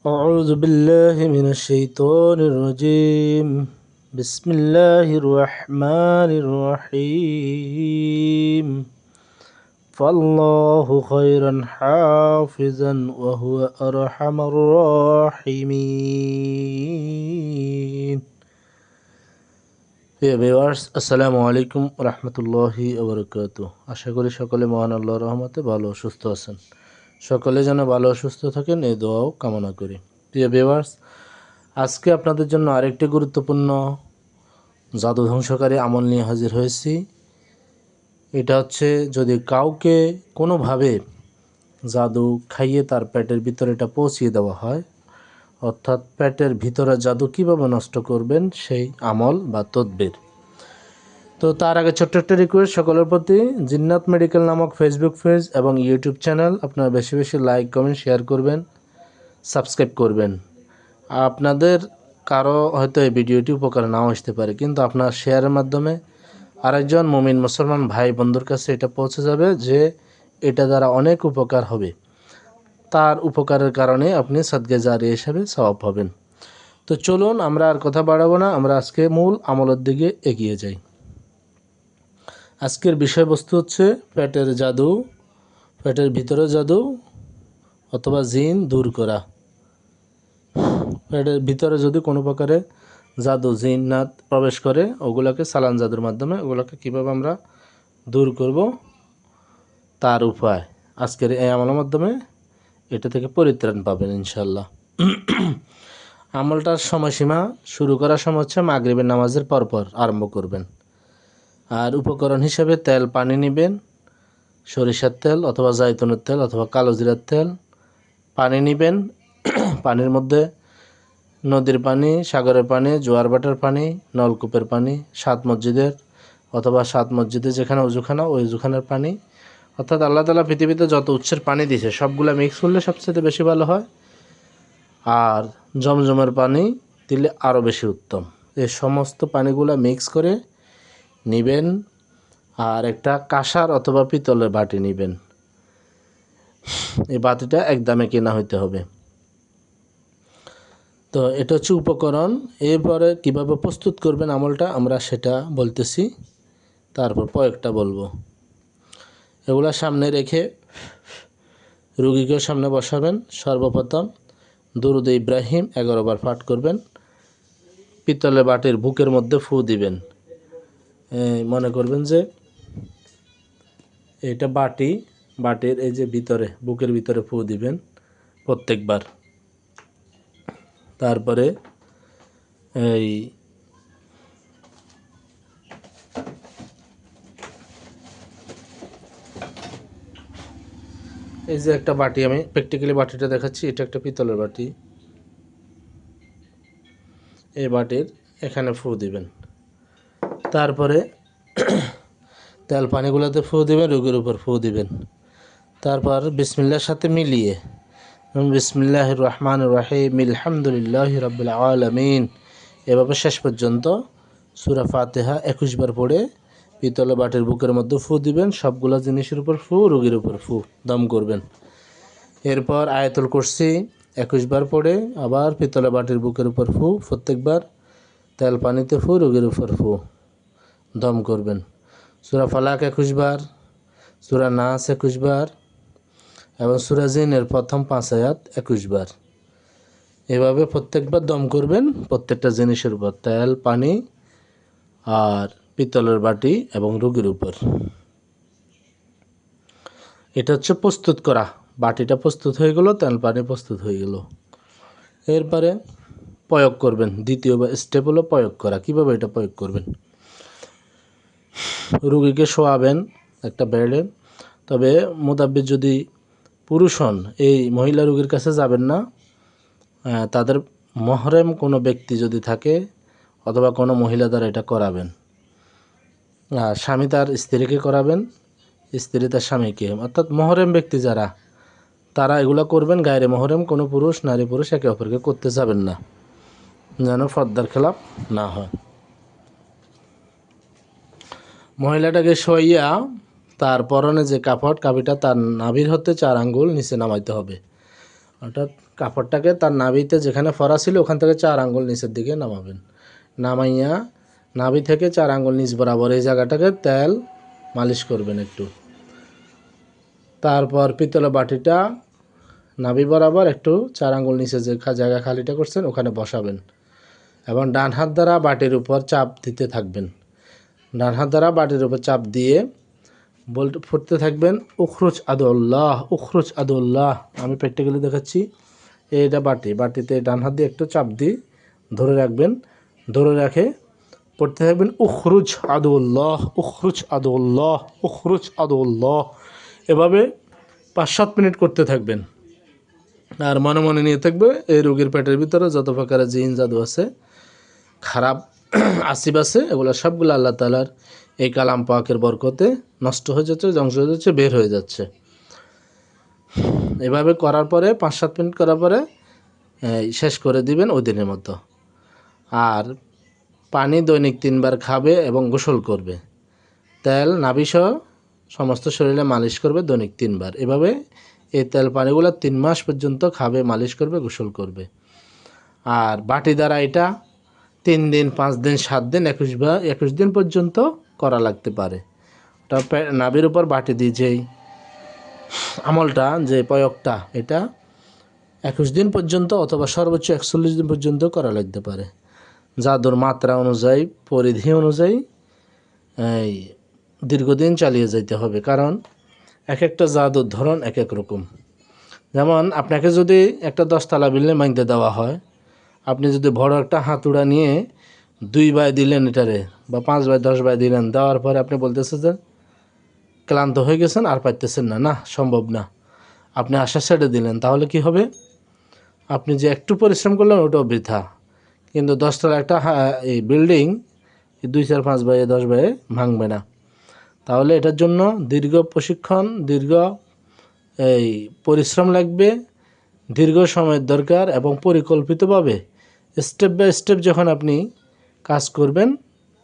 أعوذ بالله من الشيطان الرجيم بسم الله الرحمن الرحيم فالله خيرا حافظا وهو أرحم الراحمين প্রিয় ভিউয়ার্স আসসালামু আলাইকুম রহমতুল্লাহি ওবরাকাতুহু। আশা করি সকলে মহান আল্লাহর রহমতে ভালো ও সুস্থ আছেন। সকলে যেন ভালো ও সুস্থ থাকেন এই দোয়াও কামনা করি। প্রিয় ভিউয়ার্স, আজকে আপনাদের জন্য আরেকটি গুরুত্বপূর্ণ জাদু ধ্বংসকারী আমল নিয়ে হাজির হয়েছি। এটা হচ্ছে যদি কাউকে কোনোভাবে জাদু খাইয়ে তার পেটের ভিতরে এটা পৌঁছিয়ে দেওয়া হয়, অর্থাৎ পেটের ভিতরে জাদু কীভাবে নষ্ট করবেন সেই আমল বা তদবির। তো তার আগে ছোট্ট একটা রিকোয়েস্ট সকলের প্রতি, জিন্নাত মেডিকেল নামক ফেসবুক পেজ এবং ইউটিউব চ্যানেল আপনারা বেশি বেশি লাইক কমেন্ট শেয়ার করবেন, সাবস্ক্রাইব করবেন। আপনাদের কারো হয়তো এই ভিডিওটি উপকার নাও আসতে পারে, কিন্তু আপনার শেয়ারের মাধ্যমে আরেকজন মুমিন মুসলমান ভাই বন্ধুর কাছে এটা পৌঁছে যাবে যে এটা দ্বারা অনেক উপকার হবে। তার উপকারের কারণে আপনি সাদকা জারিয়া হিসাবে সওয়াব পাবেন। তো চলুন আমরা আর কথা বাড়াবো না, আমরা আজকে মূল আমলের দিকে এগিয়ে যাই। আজকের বিষয়বস্তু হচ্ছে পেটের জাদু, পেটের ভিতরে জাদু অথবা জিন দূর করা। পেটের ভিতরে যদি কোনো প্রকারে জাদু জিন্নাত প্রবেশ করে, ওগুলোকে সালান জাদুর মাধ্যমে ওগুলোকে কীভাবে আমরা দূর করব তার উপায় আজকের এই আমলের মাধ্যমে এটা থেকে পরিত্রাণ পাবেন ইনশাল্লাহ। আমলটার সময়সীমা শুরু করার সময় হচ্ছে মাগরিবের নামাজের পরপর আরম্ভ করবেন। আর উপকরণ হিসেবে তেল পানি নেবেন, সরিষার তেল অথবা জাইতুনের তেল অথবা কালো জিরার তেল। পানি নেবেন, পানির মধ্যে নদীর পানি, সাগরের পানি, জোয়ার ভাটার পানি, নলকূপের পানি, সাত মসজিদের অথবা সাত মসজিদে যেখানে উজুখানা ওই উজুখানার পানি, অর্থাৎ আল্লাহ তাআলা পৃথিবীতে যত উৎসের পানি দিয়েছে সবগুলো মিক্স করলে সবচেয়ে বেশি ভালো হয়। আর জমজমের পানি দিলে আরও বেশি উত্তম। এই সমস্ত পানিগুলো মিক্স করে নেবেন। আর একটা কাঁসার অথবা পিতলের বাটি নেবেন। এই বাটিটা একদমে কেনা হইতে হবে। তো এটা হচ্ছে উপকরণ। এরপরে কিভাবে প্রস্তুত করবেন আমলটা আমরা সেটা বলতেছি, তারপর প্রয়োগটা বলবো। এগুলা সামনে রেখে রুগীকে সামনে বসাবেন। সর্বপ্রথম দুরুদ ইব্রাহিম 11 বার পাঠ করবেন। পিতলের বাটির বুকের মধ্যে ফু দিবেন। মনে করবেন যে এটা বাটির এই যে ভিতরে বুকের ভিতরে ফু দিবেন প্রত্যেকবার। তারপরে এই যে একটা বাটি, আমি প্র্যাকটিক্যালি বাটিটা দেখাচ্ছি, এটা একটা পিতলের বাটি। এই বাটির এখানে ফু দিবেন। তারপরে তেল পানিগুলোতে ফু দিবেন, রোগীর উপর ফু দিবেন। তারপর বিসমিল্লাহর সাথে মিলিয়ে বিসমিল্লাহির রহমানির রহিম আলহামদুলিল্লাহি রাব্বিল আলামিন এভাবে শেষ পর্যন্ত সূরা ফাতিহা 21 বার পড়ে পিতলের বাটির বুকের মধ্যে ফু দিবেন। সবগুলা জিনিসের উপর ফু, রোগীর উপর ফু, দম করবেন। এরপর আয়াতুল কুরসি 21 বার পড়ে আবার পিতলের বাটির বুকের উপর ফু, প্রত্যেকবার তেল পানিতে ফু, রোগীর উপর ফু, দম করবেন। সূরা ফালাক 21 বার, সূরা নাস 21 বার এবং সূরা জিনের প্রথম 5 আয়াত 21 বার। এভাবে প্রত্যেকবার দম করবেন প্রত্যেকটা জিনিসের উপর, তেল পানি আর পিতলের বাটি এবং রোগীর উপর। এটা হচ্ছে প্রস্তুত করা। বাটিটা প্রস্তুত হয়ে গেল, তেল পানি প্রস্তুত হয়ে গেল। এরপরে প্রয়োগ করবেন। দ্বিতীয় স্টেপ হলো প্রয়োগ করা। কিভাবে এটা প্রয়োগ করবেন? রোগীকে শোয়াবেন একটা বেডে। তবে মোতাব্বির যদি পুরুষ হন, এই মহিলা রোগীর কাছে যাবেন না। তাদের মহরম কোনো ব্যক্তি যদি থাকে অথবা কোনো মহিলা দ্বারা এটা করাবেন। স্বামী তার স্ত্রীকে করাবেন, স্ত্রী তার স্বামীকে, অর্থাৎ মহরম ব্যক্তি যারা তারা এগুলো করবেন। গায়রে মহরম কোনো পুরুষ নারী পুরুষ একে অপরকে করতে যাবেন না, যেন পর্দার খেলাপ না হয়। মহিলাটাকে শোয়াইয়া তার পরনে যে কাপড়টা তার নাভির হতে 4 আঙ্গুল নিচে নামাইতে হবে, অর্থাৎ কাপড়টাকে তার নাভিতে যেখানে ফরা ছিল ওখান থেকে 4 আঙ্গুল নিচের দিকে নামাবেন। নামাইয়া নাভি থেকে 4 আঙ্গুল নিচ বরাবর এই জায়গাটাকে তেল মালিশ করবেন একটু। তারপর পিতলের বাটিটা নাভি বরাবর একটু 4 আঙ্গুল নিচে যে জায়গা খালিটা করছেন ওখানে বসাবেন এবং ডান হাত দ্বারা বাটির উপর চাপ দিতে থাকবেন। ডান হাত দ্বারা বাটির উপর চাপ দিয়ে বলতে ফুটতে থাকবেন, উখরুজ আদুল্লাহ, উখরুজ আদুল্লাহ। আমি প্র্যাকটিক্যালি দেখাচ্ছি। এইটা বাটিতে ডান হাত দিয়ে একটু চাপ দিয়ে ধরে রাখবেন। ধরে রেখে পড়তে থাকবেন, উখরুজ আদুল্লাহ, উখরুজ আদুল্লাহ, উখরুজ আদুল্লাহ। এভাবে 5-7 মিনিট করতে থাকবেন। আর মনে মনে নিয়ে থাকবে এই রোগীর পেটের ভিতরে যত প্রকারের জিন জাদু আছে, খারাপ আসিব আছে, এগুলো সবগুলো আল্লাহ তাআলার এই কালাম পাকের বরকতে নষ্ট হয়ে যাচ্ছে, ধ্বংস হয়ে যাচ্ছে, বের হয়ে যাচ্ছে। এভাবে করার পরে 5-7 মিনিট করার পরে শেষ করে দিবেন ওই দিনের মতো। আর পানি দৈনিক 3 বার খাবে এবং গোসল করবে। তেল নাভিসহ সমস্ত শরীরে মালিশ করবে দৈনিক 3 বার। এভাবে এই তেল পানিগুলো 3 মাস পর্যন্ত খাবে, মালিশ করবে, গোসল করবে। আর বাটি দ্বারা এটা 3 দিন, 5 দিন, 7 দিন, 21 দিন পর্যন্ত করা লাগতে পারে। ওটা নাভির উপর বাটি দিয়ে যেই আমলটা, যে প্রয়োগটা, এটা 21 দিন পর্যন্ত অথবা সর্বোচ্চ 41 দিন পর্যন্ত করা লাগতে পারে। জাদুর মাত্রা অনুযায়ী, পরিধি অনুযায়ী এই দীর্ঘদিন চালিয়ে যেতে হবে, কারণ এক একটা জাদুর ধরন এক এক রকম। যেমন আপনাকে যদি একটা 10তলা বিল্ডিং ভাঙতে দেওয়া হয়, আপনি যদি বড় একটা হাতুড়া নিয়ে 2 বাই দিলেন এটারে, বা 5 বাই 10 বাই দিলেন, দেওয়ার পরে আপনি বলতেছেন যে ক্লান্ত হয়ে গেছেন, আর পারতেছেন না, না সম্ভব না, আপনি আশা ছেড়ে দিলেন, তাহলে কি হবে? আপনি যে একটু পরিশ্রম করলেন ওটাও বৃথা। কিন্তু 10তলা একটা এই বিল্ডিং 2, 4, 5 বাই 10 বাই ভাঙবে না। তাহলে এটার জন্য দীর্ঘ প্রশিক্ষণ, দীর্ঘ এই পরিশ্রম লাগবে, দীর্ঘ সময়ের দরকার, এবং পরিকল্পিতভাবে স্টেপ বাই স্টেপ যখন আপনি কাজ করবেন,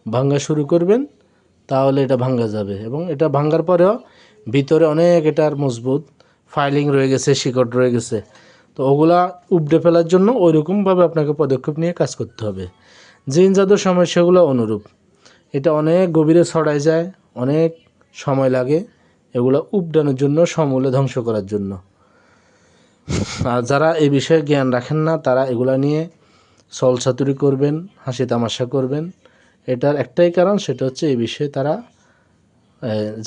ভাঙা শুরু করবেন, তাহলে এটা ভাঙা যাবে। এবং এটা ভাঙার পরেও ভিতরে অনেক এটার মজবুত ফাইলিং রয়ে গেছে, শিকড় রয়ে গেছে, তো ওগুলা উপড়ে ফেলার জন্য ওইরকমভাবে আপনাকে পদক্ষেপ নিয়ে কাজ করতে হবে। জিন জাদুর সমস্যাগুলো অনুরূপ, এটা অনেক গভীরে ছড়ায় যায়, অনেক সময় লাগে এগুলো উপড়ানোর জন্য, সমূলে ধ্বংস করার জন্য। আর যারা এই বিষয়ে জ্ঞান রাখেন না, তারা এগুলা নিয়ে ছলচাতুরি করবেন, হাসি তামাশা করবেন। এটার একটাই কারণ, সেটা হচ্ছে এই বিষয়ে তারা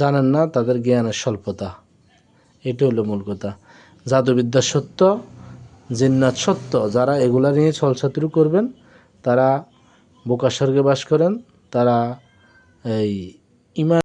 জানেন না, তাদের জ্ঞানের স্বল্পতা। এটা হলো মূল কথা। জাদুবিদ্যা সত্য, জিন্নাত সত্য। যারা এগুলা নিয়ে ছলচাতুরি করবেন, তারা বোকা স্বর্গে বাস করেন, তারা এই ইমান